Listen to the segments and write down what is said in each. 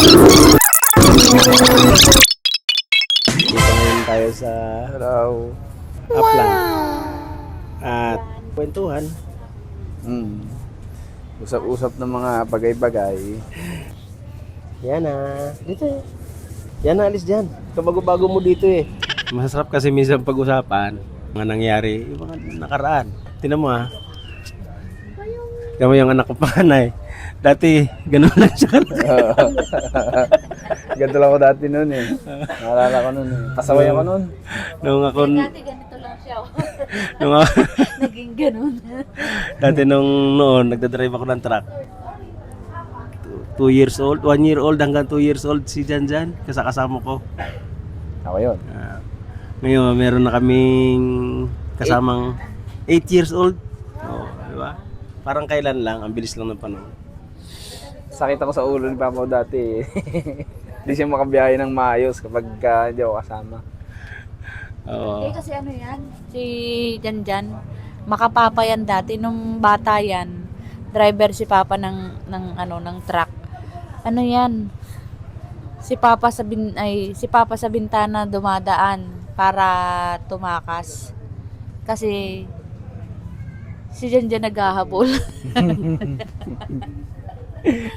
Dito ngayon tayo sa Raw. Aplan. At kwentuhan. Usap-usap ng mga bagay-bagay. Yan na. Dito eh. Yan na, alis dyan. Kabago-bago mo dito eh. Masarap kasi minsan pag-usapan. Mga nangyari, yung mga nakaraan. Tinan mo ha. Kamo yung anak ko panganay. Dati, ganun lang siya. Ganito lang ako dati noon eh. Naalala ko noon eh. Pasaway ako noon. Nung ako, Dati ganito lang siya. nung ako, Naging ganun. dati nung noon, nagdadrive ako ng truck. 2 years old, 1 year old hanggang 2 years old si Janjan, kasama ko. Ako yun. Ngayon, meron na kaming kasamang 8 years old. Oh, di ba? Parang kailan lang, ang bilis lang ng panahon. Sakit ako sa ulo ni Papa dati eh. Hindi siya makabiyahe ng maayos kapag hindi ako kasama. Oo. Kasi ano yan, si Janjan, makapapa yan dati. Nung bata yan, driver si Papa ng truck. Ano yan? Si Papa sa bintana dumadaan para tumakas. Kasi si Janjan naghahabol.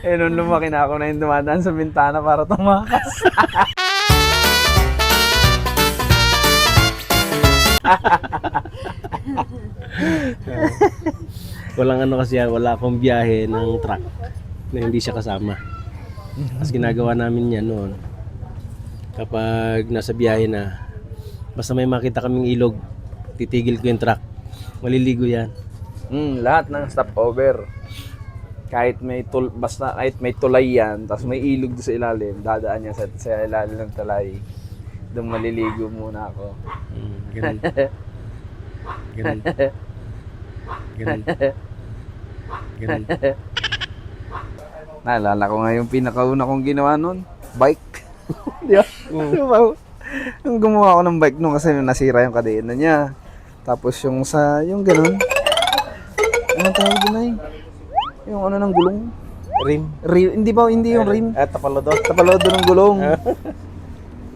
Eh nung lumaki na ako na yung dumadaan sa bintana para tumakas. Walang ano kasi yan, wala akong biyahe ng truck na hindi siya kasama. Kasi ginagawa namin yan noon. Kapag nasa biyahe na, basta may makita kaming ilog, titigil ko yung truck. Maliligo yan. Lahat ng stopover. Kahit basta kahit may tulay yan, tapos may ilog doon sa ilalim, dadaan niya sa ilalim ng tulay. Doon maliligo muna ako. Ganun. Ganun. Ganun. Ganun. Naalala ko nga yung pinakauna kong ginawa noon, bike. Di ba? Yung gumawa ako ng bike noon kasi nasira yung kadena niya. Tapos yung ganun. Ano tawag doon ay? Yung ano ng gulong? Rim. Hindi yung rim. Tapalodo. Tapalodo ng gulong.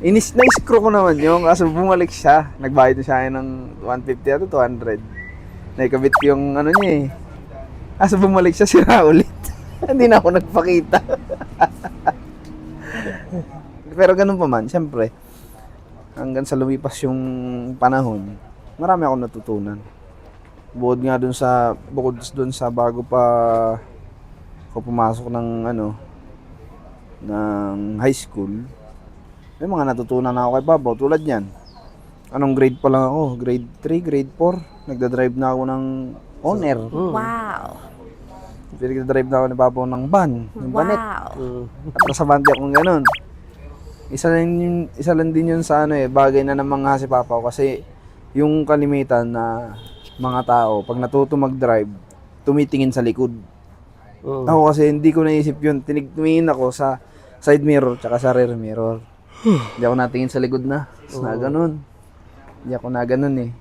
Na-screw ko naman yun, kaso bumalik siya. Nagbayad na siya ng 150 at 200. Naikabit ko yung ano niya eh. Kaso bumalik siya, sira ulit. Hindi na ako nagpakita. Pero ganun pa man, siyempre. Hanggang sa lumipas yung panahon, marami akong natutunan. Bukod dun sa bago pa ako pumasok ng high school, may mga natutunan na ako kay Papa tulad niyan. Anong grade pa lang ako? Grade 3, grade 4. Nagda-drive na ako ng owner. Wow. Nagda-drive na ako ni Papa ng van, ng banet. Wow. At nasabante akong ganun. Isa lang din yun sa bagay na namangha si Papa ko kasi yung kalimitan na mga tao, pag natuto mag-drive, tumitingin sa likod. Ako kasi hindi ko naisip yun. Tumingin ako sa side mirror tsaka sa rear mirror. Hindi ako natingin sa likod na. Na ganun. Hindi ako na ganun eh.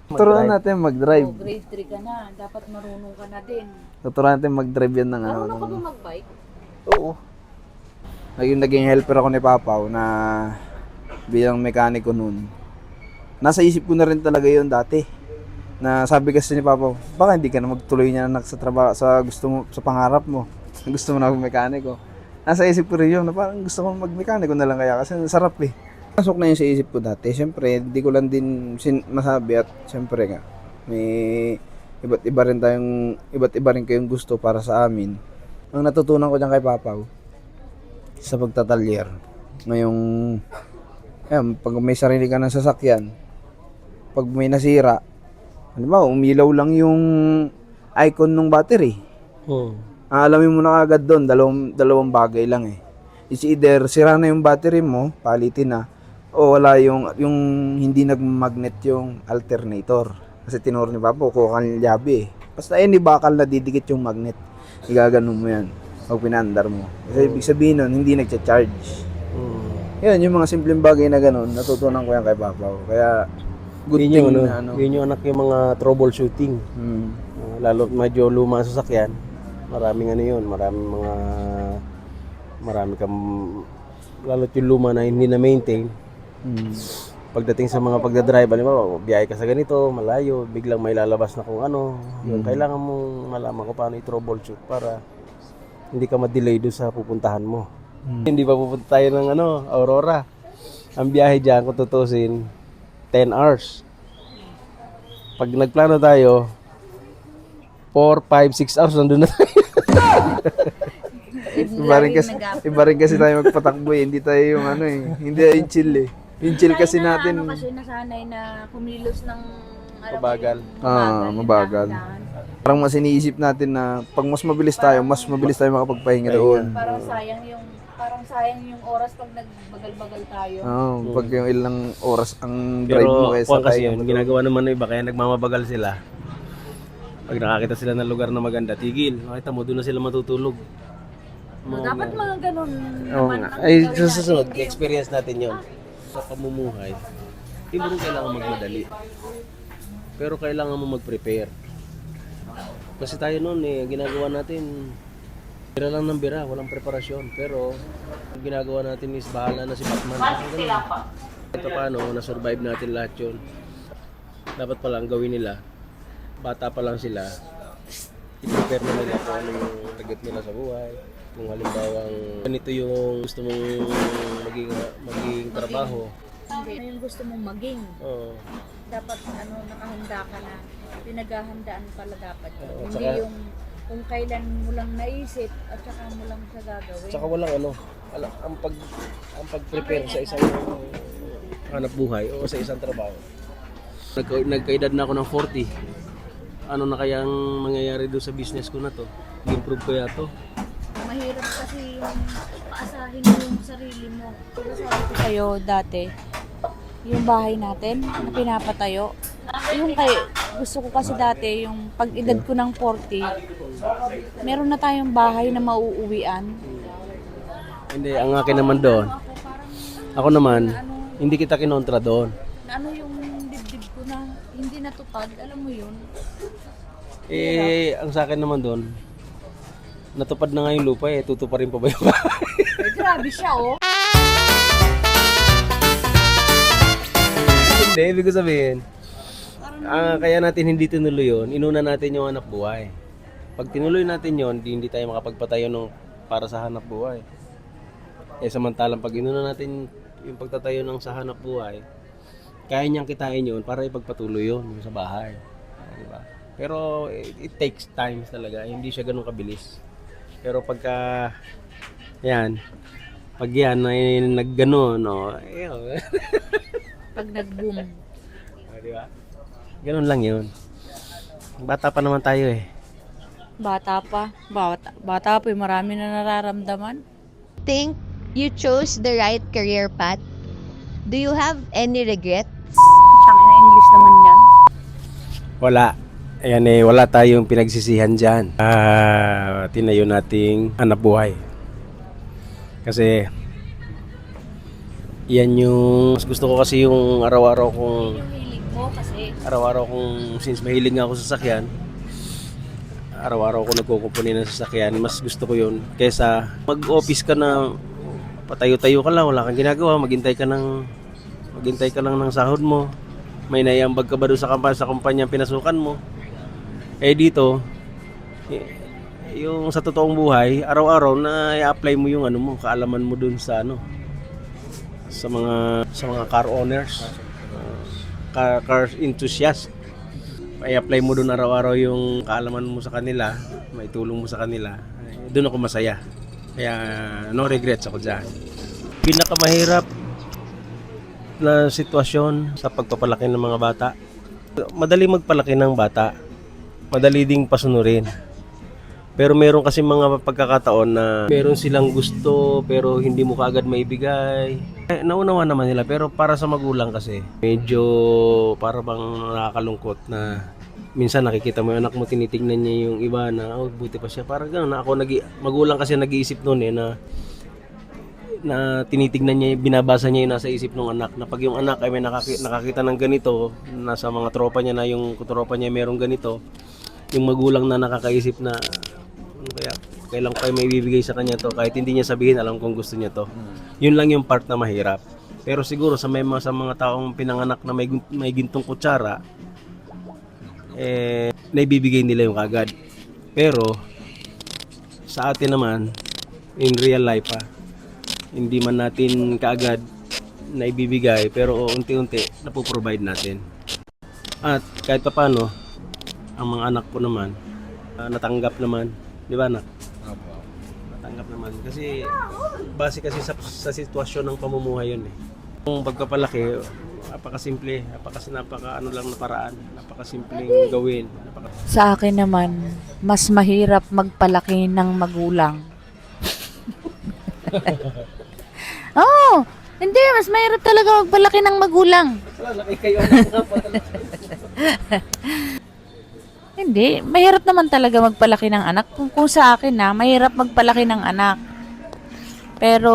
Tuturuan natin mag-drive. Grade 3 ka na, dapat marunong ka na din. Tuturuan natin mag-drive yan ng Marunong ka ba mag-bike? Oo. Naging helper ako ni Papa na bilang mekaniko noon. Nasa isip ko na rin talaga yun dati. Na sabi kasi ni Papa, baka hindi ka na magtuloy niya sa trabaho, sa gusto mo, sa pangarap mo. Gusto mo na mag-mekaniko. Nasa isip ko rin yun, na parang gusto ko mag-mekaniko na lang kaya kasi sarap eh. Pasok na yun sa isip ko dati. Siyempre, hindi ko lang din masabi at siyempre nga, may iba't iba rin kayong gusto para sa amin. Ang natutunan ko dyan kay Papa, sa pagtatalyer, ngayong, pag may sarili ka ng sasakyan, pag may nasira, halimbawa, umilaw lang yung icon ng battery. Alamin mo na agad doon, dalawang bagay lang eh. It's either sira na yung battery mo, palitin na, o wala yung hindi nag-magnet yung alternator. Kasi tinuro ni Papa, kuha ka ng yabi eh. Basta any bakal na didikit yung magnet, igaganon mo yan pag pinandar mo. Kasi ibig sabihin nun, hindi nagcha-charge. Yan, yung mga simpleng bagay na ganun, natutunan ko yan kay Papa. Kaya, good Yun thing yung, na yun yung anak yung mga troubleshooting. Lalo medyo luma ang sasakyan. Maraming mga marami kang, lalo't yung luma na hindi na maintain. Pagdating sa mga pagdadrive, halimbawa, biyahe ka sa ganito, malayo, biglang may lalabas na kung ano, yung kailangan mong malaman kung paano i-troubleshoot para hindi ka ma-delay doon sa pupuntahan mo. Hindi pa pupunta tayo ng Aurora. Ang biyahe dyan, kung tutusin, 10 hours. Pag nagplano tayo, 4, 5, 6 hours nandun na tayo. Iba rin kasi tayo magpatakbo eh. Hindi tayo yung hindi tayo yung chill eh. Yung chill kasi natin. Kasi nasanay na kumilos ng Mabagal. Mabagal. Parang mas iniisip natin na pag mas mabilis tayo makapagpahinga doon. Parang sayang yung oras pag nagbagal-bagal tayo. Pag yung ilang oras ang drive mo Pero kaysa kasi tayo. yun, ginagawa naman ng iba, kaya nagmamabagal sila. Pag nakakita sila ng lugar na maganda, tigil. Nakita mo, doon na sila matutulog. Dapat mga ganun Oo naman. nga. ang Ay, gawin sa natin. susunod, experience natin yun. Sa pamumuhay, hindi mo kailangan magmadali. Pero kailangan mo mag-prepare. Kasi tayo noon ginagawa natin, bira lang ng bira, walang preparasyon. Pero, ang ginagawa natin is bahala na si Batman. Ito paano, na-survive natin lahat yun. Dapat palang gawin nila. Bata pa lang sila, i-prepare na nila kung ano yung target nila sa buhay. Kung halimbawang ganito yung gusto mong maging trabaho. Hindi, ano yung gusto mong maging. Oo. Dapat nakahanda ka na. Pinaghahandaan pala dapat yun. Oo, Hindi tsaka- yung kung kailan mo lang naisip at saka mo lang siya gagawin. Tsaka walang ang pag-prepare sa isang hanap buhay o sa isang trabaho. Nagkaedad na ako ng 40. Ano na kaya ang mangyayari doon sa business ko na to? I-improve kaya to? Mahirap kasi yung paasahin mo yung sarili mo. Pero sabi ko sa'yo dati, yung bahay natin na pinapatayo, gusto ko kasi dati, yung pag edad ko ng 40, meron na tayong bahay na mauuwian. Hindi, ang akin naman doon. Ako naman, hindi kita kinontra doon. Na ano yung dibdib ko na hindi natupad, alam mo yun? Ang sa akin naman doon, natupad na nga yung lupa tutuparin pa ba yung bahay? Grabe siya oh. Hindi, ibig ko sabihin, kaya natin hindi tinuloy yun, inuna natin yung hanap buhay. Pag tinuloy natin yun, hindi tayo makapagpatayo para sa hanap buhay. Samantalang pag inuna natin yung pagtatayo ng sa hanap buhay, kaya niyang kitain yun para ipagpatuloy yun sa bahay. Diba? Pero it takes time talaga, hindi siya ganun kabilis. Pero pag yan ay naggano, Pag nag-boom. di ba? Ganun lang yun. Bata pa naman tayo Bata pa, marami na nararamdaman. Think you chose the right career path? Do you have any regrets? Tangina English naman yan. Wala. Ayan wala tayong pinagsisihan dyan. Tinayo nating hanap buhay. Kasi yan yung gusto ko kasi yung araw-araw kong Yung hilig mo kasi. since mahilig nga ako sa sasakyan, araw-araw ko nagkukumpuni ng sasakyan, mas gusto ko yun kaysa mag-office ka na patayo-tayo ka lang, wala kang ginagawa, maghintay ka lang ng sahod mo, may naiambag ka ba doon sa kumpanya pinasukan mo. Dito yung sa totoong buhay, araw-araw na i-apply mo yung kaalaman mo doon sa sa mga car owners, car enthusiast. I-apply mo doon araw-araw yung kaalaman mo sa kanila, may tulong mo sa kanila. Doon ako masaya. Kaya no regrets ako dyan. Pinakamahirap na sitwasyon sa pagpapalaki ng mga bata. Madali magpalaki ng bata. Madali ding pasunurin. Pero meron kasi mga pagkakataon na meron silang gusto pero hindi mo kaagad maibigay. Naunawa naman nila pero para sa magulang kasi medyo para bang nakakalungkot na minsan nakikita mo yung anak mo tinitingnan niya yung iba na buti pa siya. Parang gano'n na ako magulang kasi nag-iisip noon na tinitingnan niya, binabasa niya yung nasa isip ng anak na pag yung anak ay may nakakita ng ganito, nasa mga tropa niya na yung tropa niya merong ganito, yung magulang na nakakaisip na kailan ko may bibigay sa kanya to, kahit hindi niya sabihin, alam kong gusto niya to. Yun lang yung part na mahirap. Pero siguro sa mga taong pinanganak na may gintong kutsara, naibibigay nila yung kagad. Pero sa atin naman, in real life hindi man natin kaagad na ibibigay, pero unti-unti napoprovide natin. At kahit paano, ang mga anak ko naman, natanggap naman, di ba anak? Natanggap naman. Kasi, base kasi sa sitwasyon ng pamumuhay yun eh. Kung pagpapalaki, napakasimple, napaka lang na paraan, napakasimpleng gawin. Sa akin naman, mas mahirap magpalaki ng magulang. Oh, hindi, mas mahirap talaga magpalaki ng magulang. Laki kayo. Hindi, mahirap naman talaga magpalaki ng anak. Kung sa akin mahirap magpalaki ng anak. Pero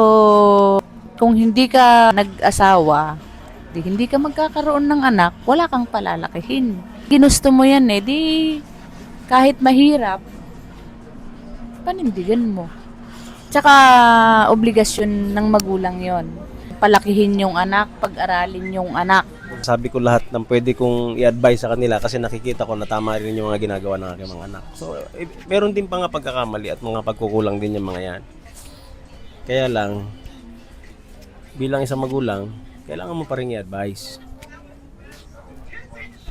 kung hindi ka nag-asawa, hindi ka magkakaroon ng anak, wala kang palalakihin. Ginusto mo yan di kahit mahirap, panindigan mo. Tsaka obligasyon ng magulang yon. Palakihin yung anak, pag-aralin yung anak. Sabi ko lahat ng pwede kong i-advise sa kanila kasi nakikita ko na tama rin yung mga ginagawa ng aking mga anak. So, meron din pa nga pagkakamali at mga pagkukulang din yung mga yan. Kaya lang, bilang isang magulang, kailangan mo pa rin i-advise.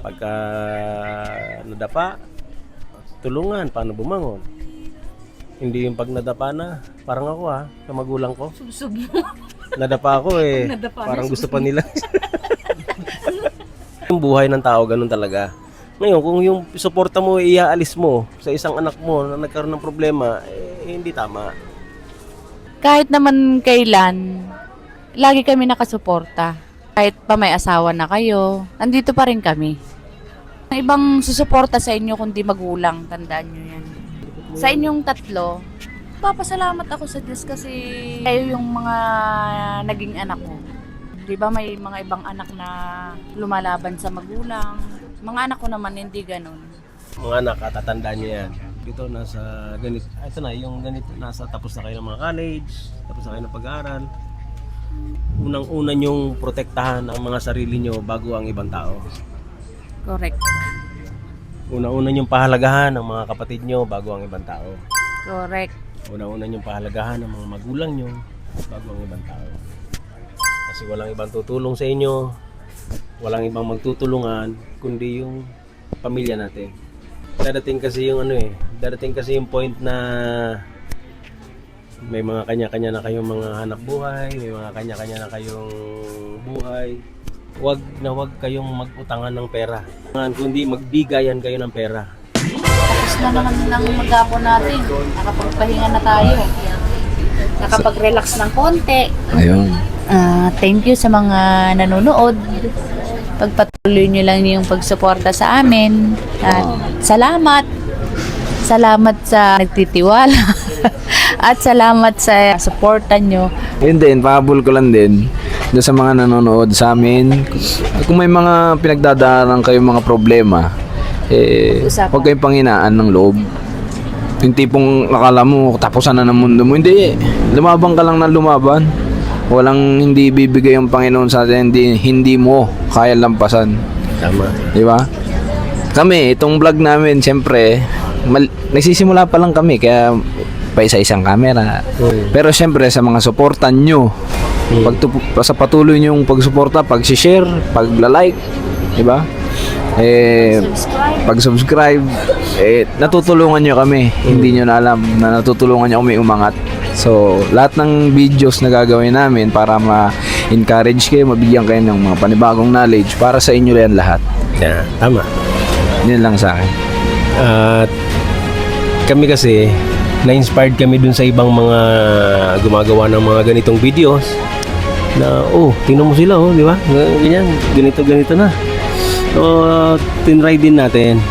Pagka nadapa, tulungan, paano bumangon. Hindi yung pag nadapa na, parang ako sa magulang ko. Subsub mo. Nadapa ako Nadapa na, parang gusto pa nila. Yung buhay ng tao, ganun talaga. Ngayon, kung yung suporta mo, iaalis mo sa isang anak mo na nagkaroon ng problema, hindi tama. Kahit naman kailan, lagi kami nakasuporta. Kahit pa may asawa na kayo, nandito pa rin kami. Ang ibang susuporta sa inyo kundi magulang, tandaan nyo yan. Sa inyong tatlo, papasalamat ako sa Diyos kasi kayo yung mga naging anak ko. Di ba may mga ibang anak na lumalaban sa magulang. Mga anak ko naman hindi ganun. Mga anak, tatandaan nyo yan. Dito nasa ganito, ito na, yung ganito, nasa tapos na kayo ng mga college, tapos na kayo ng pag-aaral. Unang-una nyong protektahan ang mga sarili nyo bago ang ibang tao. Correct. Una-una nyong pahalagahan ang mga kapatid nyo bago ang ibang tao. Correct. Una-una nyong pahalagahan ang mga magulang nyo bago ang ibang tao. Kasi walang ibang tutulong sa inyo, walang ibang magtutulungan, kundi yung pamilya natin. Dadating kasi yung point na may mga kanya-kanya na kayong mga hanap buhay, may mga kanya-kanya na kayong buhay. Huwag kayong mag-utangan ng pera, kundi magbigayan kayo ng pera. Tapos na naman ng maghapon natin. Nakapagpahinga na tayo. Nakapag-relax ng konti. Ayun. Thank you sa mga nanonood. Pagpatuloy nyo lang yung pagsuporta sa amin. At salamat. Salamat sa nagtitiwala. At salamat sa suporta nyo. Yun din, pahabol ko lang din doon sa mga nanonood sa amin. Kung may mga pinagdadaanan kayong mga problema, huwag kayong panghinaan ng loob. Yung tipong akala mo, tapusan na ng mundo mo. Hindi, lumabang ka lang ng lumaban. Walang hindi bibigay yung Panginoon sa atin, hindi mo kaya lampasan. Tama. Di ba? Kami, itong vlog namin, siyempre, nagsisimula pa lang kami, kaya pa isa-isang camera. Pero siyempre, sa mga suportan nyo, sa patuloy nyong pagsuporta, pag-share, pag-like, di ba? Pag-subscribe, natutulungan nyo kami. Hindi nyo na alam na natutulungan nyo kami umangat. So, lahat ng videos na gagawin namin para ma-encourage kayo, mabigyan kayo ng mga panibagong knowledge para sa inyo yan lahat. Yeah, tama. Yun lang sa akin. At kami kasi, na-inspired kami dun sa ibang mga gumagawa ng mga ganitong videos na, tingnan mo sila, di ba? Ganyan, ganito na. So, tinry din natin.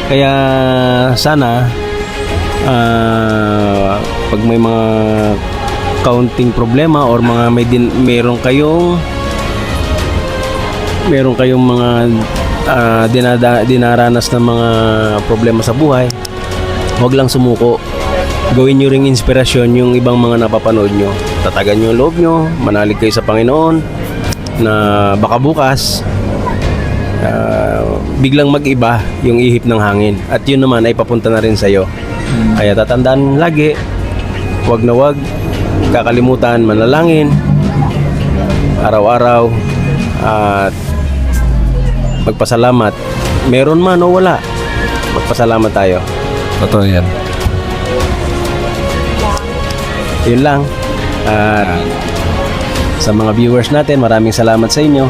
Kaya, sana, pag may mga counting problema or mga meron kayong mga dinaranas na mga problema sa buhay, huwag lang sumuko. gawin nyo ring inspirasyon yung ibang mga napapanood nyo. Tatagan nyo ang loob nyo, manalig kayo sa Panginoon na baka bukas biglang mag-iba yung ihip ng hangin at yun naman ay papunta na rin sa'yo. Kaya tatandaan lagi, wag na wag kakalimutan manalangin araw-araw at magpasalamat. Meron man o wala, magpasalamat tayo. Totoo yan. Yun lang. At sa mga viewers natin, maraming salamat sa inyo.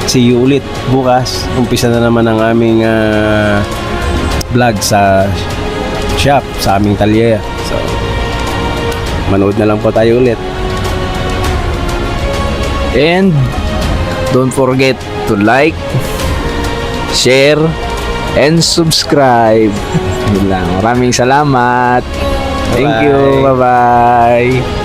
See you ulit bukas. Umpisa na naman ang aming vlog sa shop, sa aming talyer. So, manood na lang po tayo ulit. And don't forget to like, share, and subscribe. Yun lang. Maraming salamat. Thank you. Bye-bye.